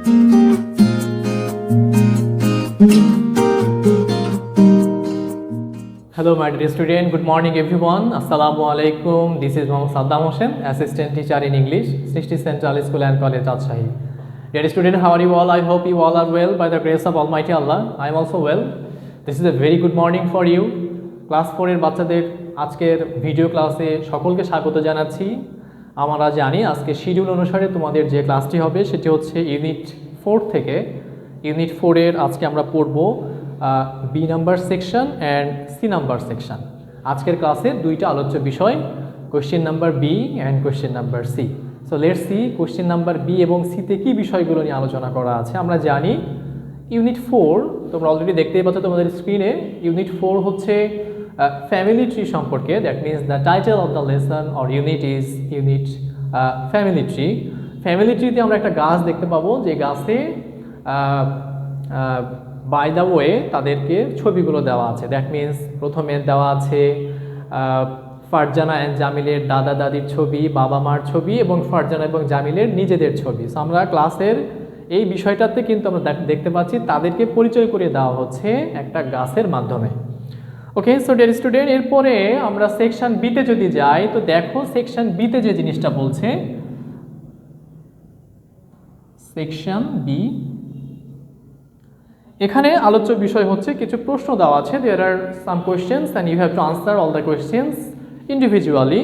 Hello my dear student, good morning everyone. Assalamu alaikum. This is Mohammad Saddam Hossain, assistant teacher in English, Srishti Central School and College, Rajshahi. Dear student, how are you all? I hope you all are well by the grace of Almighty Allah. I am also well. This is a very good morning for you. Class 4 এর বাচ্চাদের আজকের video ক্লাসে সকলকে স্বাগত জানাচ্ছি। আমরা জানি আজকে শিডিউল অনুসারে তোমাদের যে ক্লাসটি হবে সেটি হচ্ছে ইউনিট 4 থেকে। ইউনিট 4 এর আজকে আমরা পড়ব B number section and C number section. আজকের ক্লাসের দুইটা আলোচ্য বিষয়, question number B and question number C. So let's see question number B এবং সিতে কী বিষয়গুলো নিয়ে আলোচনা করা আছে। আমরা জানি ইউনিট 4 তোমরা অলরেডি দেখতেই পাচ্ছ তোমাদের স্ক্রিনে। ইউনিট 4 হচ্ছে ফ্যামিলি ট্রি সম্পর্কে। That means the title of the lesson or unit is unit family tree. Family ট্রিতে আমরা একটা গাছ দেখতে পাবো, যে গাছে বাই দ্য ওয়ে তাদেরকে ছবিগুলো দেওয়া আছে। দ্যাট মিনস প্রথমে দেওয়া আছে ফারজানা অ্যান্ড জামিলের দাদা দাদির ছবি, বাবা মার ছবি এবং ফারজানা এবং জামিলের নিজেদের ছবি। সো আমরা ক্লাসের এই বিষয়টাতে কিন্তু আমরা দেখতে পাচ্ছি তাদেরকে পরিচয় করিয়ে দেওয়া হচ্ছে একটা গাছের মাধ্যমে। ওকে, সো ডিয়ার স্টুডেন্ট, এরপরে আমরা সেকশন বিতে যদি যাই তো দেখো সেকশন বিতে যে জিনিসটা বলছে, সেকশন বি, এখানে আলোচ্য বিষয় হচ্ছে কিছু প্রশ্ন দেওয়া আছে। There are some questions and you have to answer all the questions individually.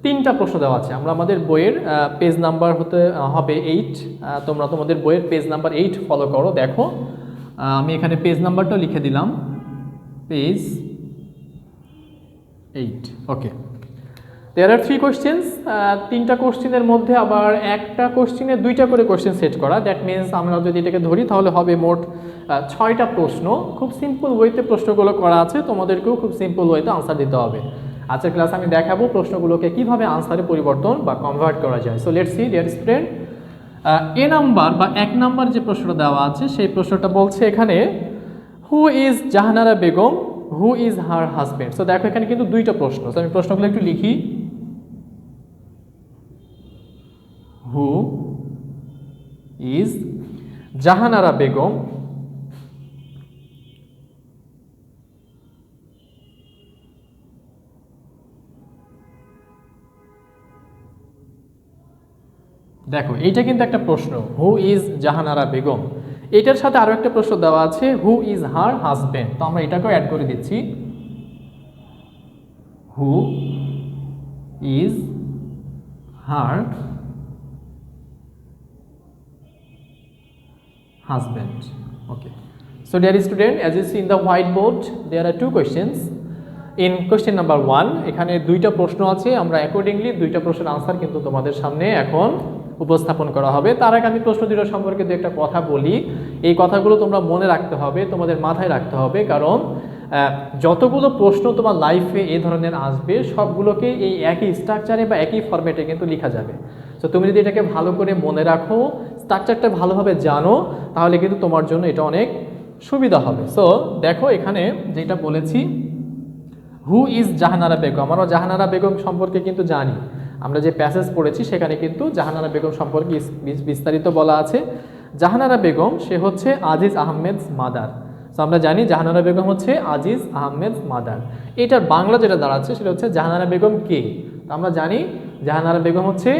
3টা প্রশ্ন দেওয়া আছে। আমরা আমাদের বইয়ের পেজ নাম্বার হবে 8। তোমরা তোমাদের বইয়ের পেজ নাম্বার 8 ফলো করো। দেখো আমি এখানে পেজ নাম্বারটাও লিখে দিলাম, পেজ 8। ওকে, দেয়ার আর 3 কোয়েশ্চেন্স। 3টা কোশ্চেনের মধ্যে আবার একটা কোশ্চেনে 2টা করে কোশ্চেন সেট করা। দ্যাট মিনস আমরা যদি এটাকে ধরি তাহলে হবে মোট 6টা প্রশ্ন। খুব সিম্পল ওয়েতে প্রশ্নগুলো করা আছে, তোমাদেরকেও খুব সিম্পল ওয়েতে আনসার দিতে হবে। আজকের ক্লাসে আমি দেখাবো প্রশ্নগুলোকে কিভাবে আনসারে পরিবর্তন বা কনভার্ট করা যায়। So let's C dear student, A number বা 1 নাম্বার যে প্রশ্নটা দেওয়া আছে সেই প্রশ্নটা বলছে এখানে who is Jahanara Begum, who is her husband. So দেখো এখানে কিন্তু 2টা প্রশ্ন। তো আমি প্রশ্নগুলো একটু লিখি। হু ইজ জাহানারা বেগম, দেখো এইটা কিন্তু একটা প্রশ্ন, হু ইজ জাহানারা বেগম। এটার সাথে আরো একটা প্রশ্ন দেওয়া আছে, হু ইজ হার হাজব্যান্ড। তো আমরা এটাকেও অ্যাড করে দিচ্ছি, who is her husband. Okay, so dear student, as you see in the whiteboard there are 2 questions. In question number 1 এখানে 2টা প্রশ্ন আছে। আমরা অ্যাকর্ডিংলি 2টা প্রশ্নের আনসার কিন্তু তোমাদের সামনে এখন উপস্থাপন করা হবে। তার আগে আমি প্রশ্ন 2টা সম্পর্কে দু একটা কথা বলি। এই কথাগুলো তোমরা মনে রাখতে হবে, তোমাদের মাথায় রাখতে হবে, কারণ যতগুলো প্রশ্ন তোমার লাইফে এই ধরনের আসবে সবগুলোকে এই একই স্ট্রাকচারে বা একই ফরম্যাটে কিন্তু লেখা যাবে। সো তুমি যদি এটাকে ভালো করে মনে রাখো, স্ট্রাকচারটা ভালোভাবে জানো, তাহলে কিন্তু তোমার জন্য এটা অনেক সুবিধা হবে। সো দেখো এখানে যেটা বলেছি, হু ইজ জাহানারা বেগম। আমরাও জাহানারা বেগম সম্পর্কে কিন্তু জানি, আমরা যে প্যাসেজ পড়েছি সেখানে কিন্তু জাহানারা বেগম সম্পর্কে বিস্তারিত বলা আছে। জাহানারা বেগম সে হচ্ছে আজিজ আহমেদ মাদার। সো আমরা জানি জাহানারা বেগম হচ্ছে আজিজ আহমেদ মাদার। এটার বাংলা যেটা দাঁড়াচ্ছে সেটা হচ্ছে জাহানারা বেগম কে। তো আমরা জানি জাহানারা বেগম হচ্ছে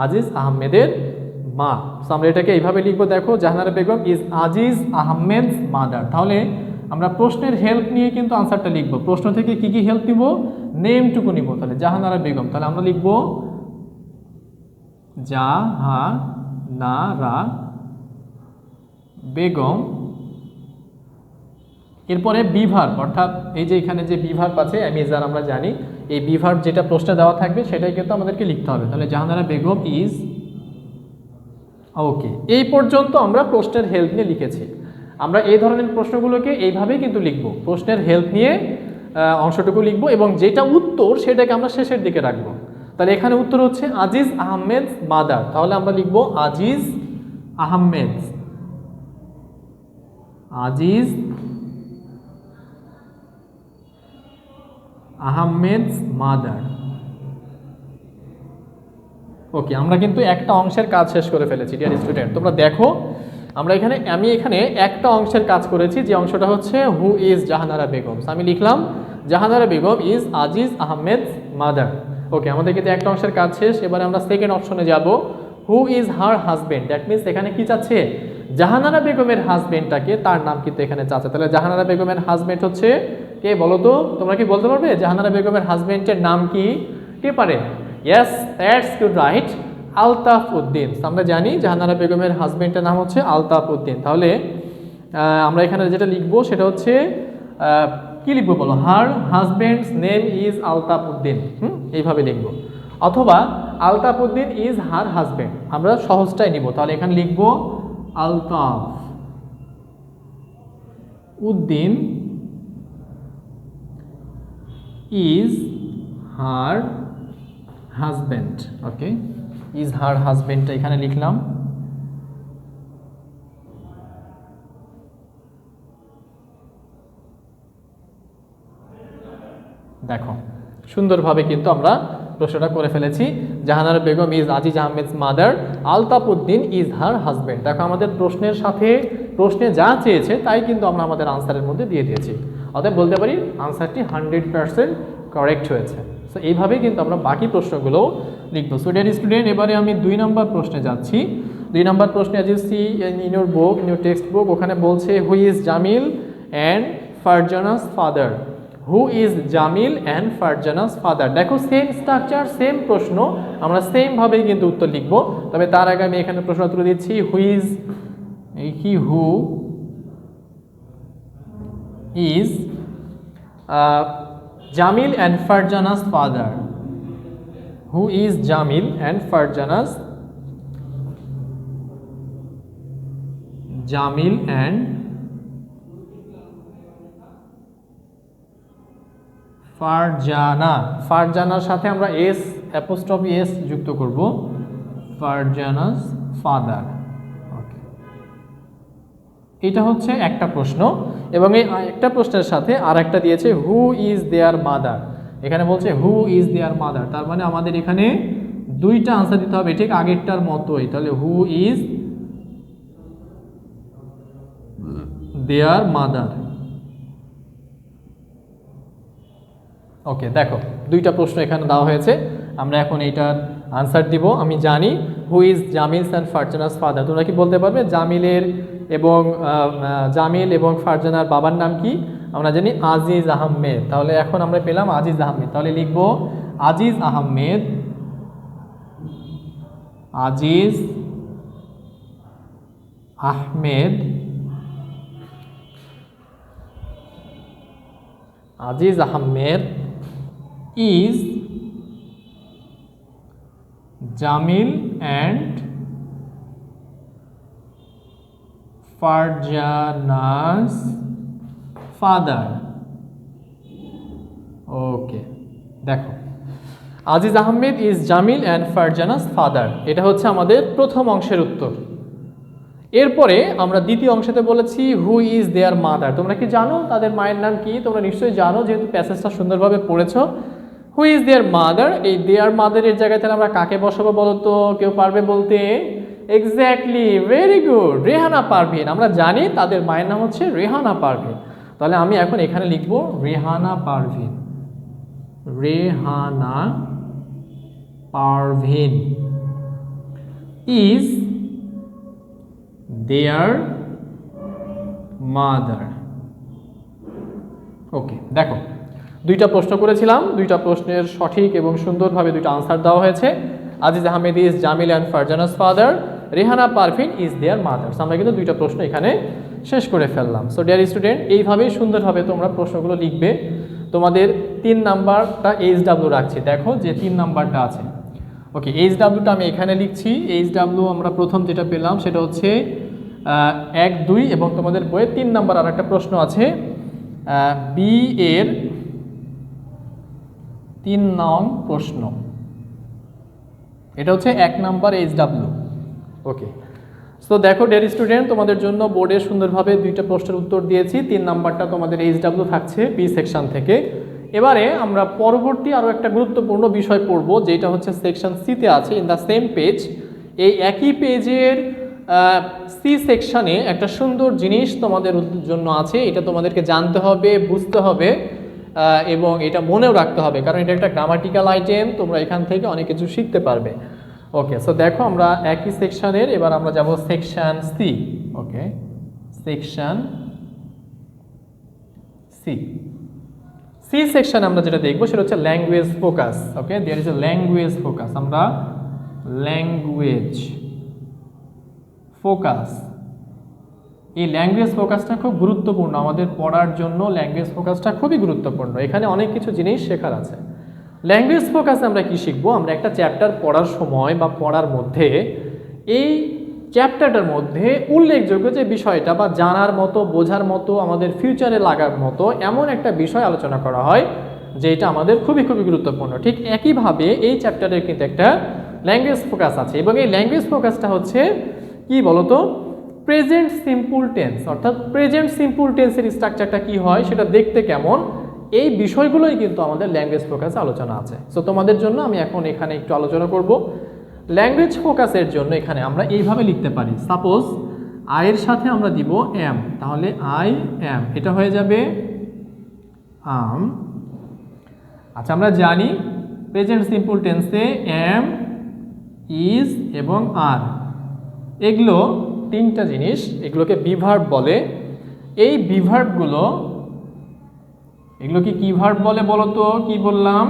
আজিজ আহমেদের মা। সো আমরা এটাকে এইভাবে লিখবো, দেখো জাহানারা বেগম ইজ আজিজ আহমেদ মাদার। তাহলে আমরা প্রশ্নের হেল্প নিয়ে কিন্তু আনসারটা লিখবো। প্রশ্ন থেকে কি কি হেল্প নিব, নেমটুকু নিব। তাহলে জাহানারা বেগম, তাহলে আমরা লিখবো জাহানারা বেগম। এরপরে বিভার, অর্থাৎ এই যে এখানে যে বিভার আছে অ্যামিজার, আমরা জানি এই বিভার যেটা প্রশ্নে দেওয়া থাকবে সেটাই কিন্তু আমাদেরকে লিখতে হবে। তাহলে জাহানারা বেগম ইজ। ওকে, এই পর্যন্ত আমরা প্রশ্নের হেল্প নিয়ে লিখেছি। আমরা এই ধরনের প্রশ্নগুলোকে এইভাবেই কিন্তু লিখব, প্রশ্নের হেল্প নিয়ে অংশটুকু লিখব এবং যেটা উত্তর সেটাকে আমরা শেষের দিকে রাখবো। তাহলে এখানে উত্তর হচ্ছে আজিজ আহমেদ মাদার। তাহলে আমরা লিখব আজিজ আহমেদ, আজিজ আহমেদ মাদার। ওকে, আমরা কিন্তু একটা অংশের কাজ শেষ করে ফেলেছি ডিয়ার স্টুডেন্ট। তোমরা দেখো আমি এখানে একটা অংশের কাজ করেছি, যে অংশটা হচ্ছে হু ইজ জাহানারা বেগম। আমি লিখলাম জাহানারা বেগম ইজ আজিজ আহমেদ মাদার। ওকে, আমাদের কিন্তু একটা অংশের কাজ শেষ। এবারে আমরা সেকেন্ড অপশনে যাব, who is her husband. That means এখানে কি চাচ্ছে, জাহানারা বেগমের হাজবেন্ডটাকে, তার নাম কিন্তু এখানে চাচ্ছে। তাহলে জাহানারা বেগমের হাজবেন্ড হচ্ছে কে বলো তো, তোমরা কি বলতে পারবে জাহানারা বেগমের হাজবেন্ডের নাম কি, কে পারে? Yes, that's good, right, Altaf Uddin. আমরা জানি জাহানারা বেগমের হাজবেন্ডের নাম হচ্ছে আলতাফ উদ্দিন। তাহলে আমরা এখানে যেটা লিখবো সেটা হচ্ছে কি লিখবো বলো, her husband's name is Altaf Uddin. এইভাবে লিখবো। অথবা Altaf Uddin is her husband, আমরা সহজটাই নিব। তাহলে এখানে লিখবো Altaf Uddin is her husband. Okay, is her হাজবেন্ডটা এখানে লিখলাম। দেখো সুন্দরভাবে কিন্তু আমরা প্রশ্নটা করে ফেলেছি। Jahanara Begum is Aziz Ahmed mother, Altaf Uddin is her husband. দেখো আমাদের প্রশ্নের সাথে প্রশ্নে যা চেয়েছে তাই কিন্তু আমরা আমাদের আনসারের মধ্যে দিয়ে দিয়েছি। অতএব বলতে পারি আনসারটি 100% কারেক্ট হয়েছে। সো এইভাবেই কিন্তু আমরা বাকি প্রশ্নগুলো লিখবো। সো ডিয়ার স্টুডেন্ট, এবারে আমি 2 নম্বর প্রশ্নে যাচ্ছি। 2 নম্বর প্রশ্নে as you see in your book, in your text book, ওখানে বলছে who is Jamil and Farzana's father. Who is Jamil and Farzana's father. দেখো সেম স্ট্রাকচার, সেম প্রশ্ন, আমরা সেমভাবেই কিন্তু উত্তর লিখবো। তবে তার আগে আমি এখানে প্রশ্ন তুলে দিচ্ছি, who is Jamil and Farzana's father. Who is Jamil and Farzana's, Jamil and Farzana. ফারজানার সাথে আমরা এস অ্যাপোস্ট্রফি এস যুক্ত করব, ফারজানাস ফাদার। ওকে, এটা হচ্ছে একটা প্রশ্ন। এবং এই একটা প্রশ্নের সাথে আর একটা দিয়েছে হু ইজ দেয়ার মাদার। এখানে বলছে হু ইজ দেয়ার মাদার, তার মানে আমাদের এখানে 2টা আনসার দিতে হবে ঠিক আগেরটার মতোই। তাহলে who is their mother. Okay, দেখো 2টা প্রশ্ন এখানে দেওয়া হয়েছে, আমরা এখন এইটার আনসার দিব। আমি জানি who is Jamil's and Farzana's father. তোমরা কি বলতে পারবে জামিল এবং ফারজানার বাবার নাম কি? আমরা জানি আজিজ আহমেদ। তাহলে এখন আমরা পেলাম আজিজ আহমেদ। তাহলে লিখব Aziz Ahmed, Aziz Ahmed, Aziz Ahmed is Jamil and Farjana's father. ওকে, দেখো Aziz Ahmed is Jamil and Farzana's father, এটা হচ্ছে আমাদের প্রথম অংশের উত্তর। এরপরে আমরা দ্বিতীয় অংশতে বলেছি হু ইজ দেয়ার মাদার। তোমরা কি জানো তাদের মায়ের নাম কি? তোমরা নিশ্চয়ই জানো, যেহেতু প্যাসেজটা সুন্দরভাবে পড়েছো। হু ইজ দেয়ার মাদার, এই দেয়ার মাদারের জায়গায় তাহলে আমরা কাকে বসাবো বলো তো? কেউ পারবে বলতে? Exactly, very good, Rehana Parvin. আমরা জানি তাদের মায়ের নাম হচ্ছে রেহানা পারভিন। তাহলে আমি এখন এখানে লিখবো Rehana Parvin, Rehana Parvin is their mother. Okay, দেখো 2টা প্রশ্ন করেছিলাম, 2টা প্রশ্নের সঠিক এবং সুন্দরভাবে 2টা আনসার দেওয়া হয়েছে। Aziz Ahmed is Jamil and Farzana's father, Rehana Parvin is their mother. আমরা কিন্তু 2টা প্রশ্ন এখানে শেষ করে ফেললাম। সো ডিয়ার স্টুডেন্ট, এইভাবেই সুন্দরভাবে তোমরা প্রশ্নগুলো লিখবে। তোমাদের 3 নাম্বারটা এইচডাব্লিউ রাখছি, দেখো যে 3 নাম্বারটা আছে। ওকে, এইচডাব্লিউটা আমি এখানে লিখছি। এইচডাব্লিউ আমরা প্রথম যেটা পেলাম সেটা হচ্ছে 1, 2 এবং তোমাদের বইয়ে 3 নাম্বার আর একটা প্রশ্ন আছে বি এর 3 নং প্রশ্ন, এটা হচ্ছে 1 নাম্বার এইচডাব্লিউ। ওকে, সো দেখো ডিয়ার স্টুডেন্ট, তোমাদের জন্য বোর্ডে সুন্দরভাবে 2টা প্রশ্নের উত্তর দিয়েছি। 3 নাম্বারটা তোমাদের এইচডাব্লিউ থাকছে বি সেকশন থেকে। এবারে আমরা পরবর্তী আরও একটা গুরুত্বপূর্ণ বিষয় পড়ব, যেটা হচ্ছে সেকশন সিতে আছে, ইন দ্য সেম পেজ। এই একই পেজের সি সেকশনে একটা সুন্দর জিনিস তোমাদের জন্য আছে, এটা তোমাদেরকে জানতে হবে, বুঝতে হবে এবং এটা মনেও রাখতে হবে, কারণ এটা একটা গ্রামাটিক্যাল আইটেম, তোমরা এখান থেকে অনেক কিছু শিখতে পারবে। ওকে, সো দেখো আমরা একই সেকশনের এবার আমরা যাব section C. Okay, section C. C section আমরা যেটা দেখবো সেটা হচ্ছে language focus. Okay, there is a language focus. আমরা ল্যাঙ্গুয়েজ ফোকাস, এই ল্যাঙ্গুয়েজ ফোকাসটা খুব গুরুত্বপূর্ণ আমাদের পড়ার জন্য। ল্যাঙ্গুয়েজ ফোকাসটা খুবই গুরুত্বপূর্ণ, এখানে অনেক কিছু জিনিস শেখার আছে। ল্যাঙ্গুয়েজ ফোকাসে আমরা কি শিখবো? আমরা একটা চ্যাপ্টার পড়ার সময় বা পড়ার মধ্যে এই চ্যাপ্টারটার মধ্যে উল্লেখযোগ্য যে বিষয়টা বা জানার মতো, বোঝার মতো, আমাদের ফিউচারে লাগার মতো এমন একটা বিষয় আলোচনা করা হয় যে এটা আমাদের খুবই খুবই গুরুত্বপূর্ণ। ঠিক একইভাবে এই চ্যাপ্টারের কিন্তু একটা ল্যাঙ্গুয়েজ ফোকাস আছে এবং এই ল্যাঙ্গুয়েজ ফোকাসটা হচ্ছে কি বলতো? Present simple tense. অর্থাৎ প্রেজেন্ট সিম্পল টেন্সের স্ট্রাকচারটা কি হয়, সেটা দেখতে কেমন, এই বিষয়গুলোই কিন্তু আমাদের ল্যাঙ্গুয়েজ ফোকাসে আলোচনা আছে। সো তোমাদের জন্য আমি এখন এখানে একটু আলোচনা করব। ল্যাঙ্গুয়েজ ফোকাসের জন্য এখানে আমরা এইভাবে লিখতে পারি, সাপোজ আই এর সাথে আমরা দিব এম, তাহলে আই এম, এটা হয়ে যাবে আম। আচ্ছা, আমরা জানি প্রেজেন্ট সিম্পল টেন্সে এম, ইজ এবং আর, এগুলো তিনটা জিনিস, এগুলোকে বিভার্ব বলে। এই বিভার্বগুলো, এগুলোকে কি ভার্ব বলে বলো তো? কি বললাম?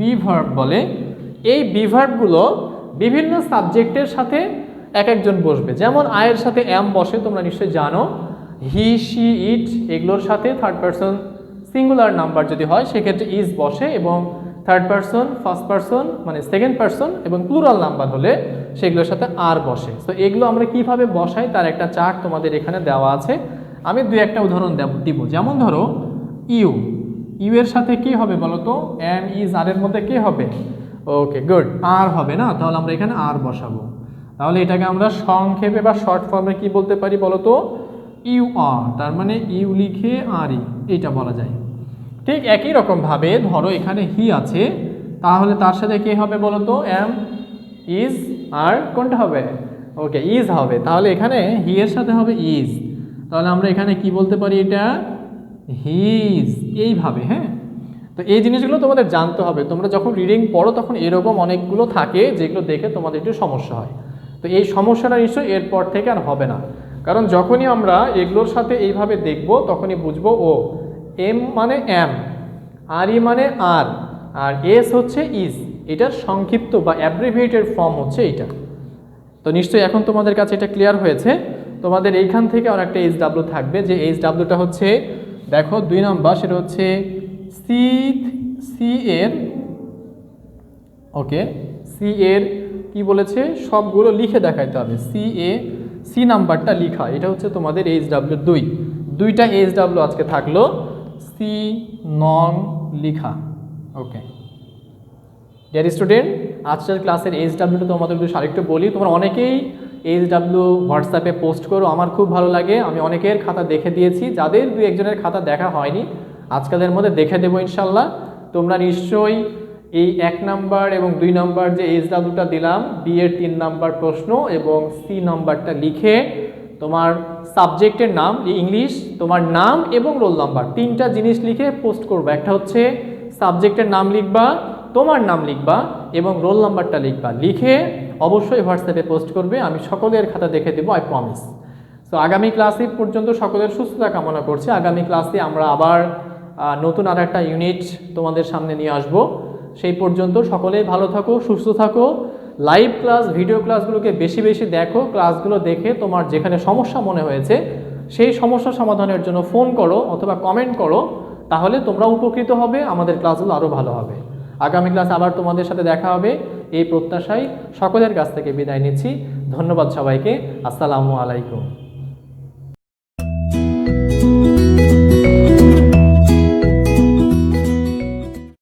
বিভার্ব বলে। এই বিভার্বগুলো বিভিন্ন সাবজেক্টের সাথে এক একজন বসবে। যেমন আয়ের সাথে এম বসে, তোমরা নিশ্চয়ই জানো। হি, শি, ইট এগুলোর সাথে থার্ড পারসন সিঙ্গুলার নাম্বার যদি হয় সেক্ষেত্রে ইজ বসে, এবং থার্ড পারসন, ফার্স্ট পারসন মানে সেকেন্ড পারসন এবং প্লুরাল নাম্বার হলে সেগুলোর সাথে আর বসে। তো এগুলো আমরা কিভাবে বসাই তার একটা চার্ট তোমাদের এখানে দেওয়া আছে। আমি দুই একটা উদাহরণ দিব। যেমন ধরো ইউ, ইউ এর সাথে কি হবে বলো তো? এম, ইজ, আর এর মধ্যে কি হবে? ওকে, গুড, আর হবে না, তাহলে আমরা এখানে আর বসাবো। তাহলে এটাকে আমরা সংক্ষেপে বা শর্ট ফর্মে কি বলতে পারি বলো তো? ইউ আর, তার মানে ইউ লিখে আর ই, এইটা বলা যায়। ঠিক একই রকমভাবে ধরো এখানে হি আছে, তাহলে তার সাথে কি হবে বলো তো? এম, ইজ, আর কোনটা হবে? ওকে, ইজ হবে। তাহলে এখানে হি এর সাথে হবে ইজ, তাহলে আমরা এখানে কি বলতে পারি? এটা হিজ, এইভাবে। হ্যাঁ, তো এই জিনিসগুলো তোমাদের জানতে হবে। তোমরা যখন রিডিং পড়ো তখন এরকম অনেকগুলো থাকে যেগুলো দেখে তোমাদের একটু সমস্যা হয়। তো এই সমস্যাটা নিশ্চয়ই এরপর থেকে আর হবে না, কারণ যখনই আমরা এগুলোর সাথে এইভাবে দেখব তখনই বুঝবো ও এম মানে এম, আর ই মানে আর, আর এস হচ্ছে ইজ, এটার সংক্ষিপ্ত বা অ্যাব্রিভিয়েটেড ফর্ম হচ্ছে এইটা। তো নিশ্চয়ই এখন তোমাদের কাছে এটা ক্লিয়ার হয়েছে। তোমাদের এইখান থেকে আর একটা এইচ ডাব্লিউ থাকবে, যে এইচ ডাব্লিউটা হচ্ছে দেখো 2 নাম্বার, সেটা হচ্ছে সি এর, ওকে, সি এর কি বলেছে সবগুলো লিখে দেখাইতে হবে। সি নাম্বারটা লিখা, এটা হচ্ছে তোমাদের এইচ ডাব্লিউ 2, দুইটা এইচ ডাব্লিউ আজকে থাকলো, সি নং লিখা। ওকে ডিয়ার স্টুডেন্ট, আজকের ক্লাসের এইচ ডাব্লিউটা তোমাদের আরেকটু বলি। তোমরা অনেকেই এইচ ডাব্লিউ হোয়াটসঅ্যাপে পোস্ট করো, আমার খুব ভালো লাগে। আমি অনেকের খাতা দেখে দিয়েছি, যাদের 2-1 জনের খাতা দেখা হয়নি আজকালের মধ্যে দেখে দেবো ইনশাল্লাহ। তোমরা নিশ্চয়ই এই 1 নাম্বার এবং 2 নাম্বার যে এইচ ডাব্লিউটা দিলাম, বি এর 3 নাম্বার প্রশ্ন এবং সি নাম্বারটা লিখে তোমার সাবজেক্টের নাম ইংলিশ, তোমার নাম এবং রোল নাম্বার, 3টা জিনিস লিখে পোস্ট করবে। একটা হচ্ছে সাবজেক্টের নাম লিখবা, তোমার নাম লিখবা এবং রোল নাম্বারটা লিখবা, লিখে অবশ্যই হোয়াটসঅ্যাপে পোস্ট করবে। আমি সকলের খাতা দেখে দেবো, আই প্রমিস। সো আগামী ক্লাসে পর্যন্ত সকলের সুস্থতা কামনা করছি। আগামী ক্লাসে আমরা আবার নতুন আর একটা ইউনিট তোমাদের সামনে নিয়ে আসব। সেই পর্যন্ত সকলেই ভালো থাকো, সুস্থ থাকো। লাইভ ক্লাস, ভিডিও ক্লাসগুলোকে বেশি বেশি দেখো। ক্লাসগুলো দেখে তোমার যেখানে সমস্যা মনে হয়েছে সেই সমস্যা সমাধানের জন্য ফোন করো অথবা কমেন্ট করো, তাহলে তোমরা উপকৃত হবে, আমাদের ক্লাসগুলো আরও ভালো হবে। আগামী ক্লাস আবার তোমাদের সাথে দেখা হবে এই প্রত্যাশায় সকলের কাছ থেকে বিদায় নিচ্ছি। ধন্যবাদ সবাইকে। আসসালামু আলাইকুম।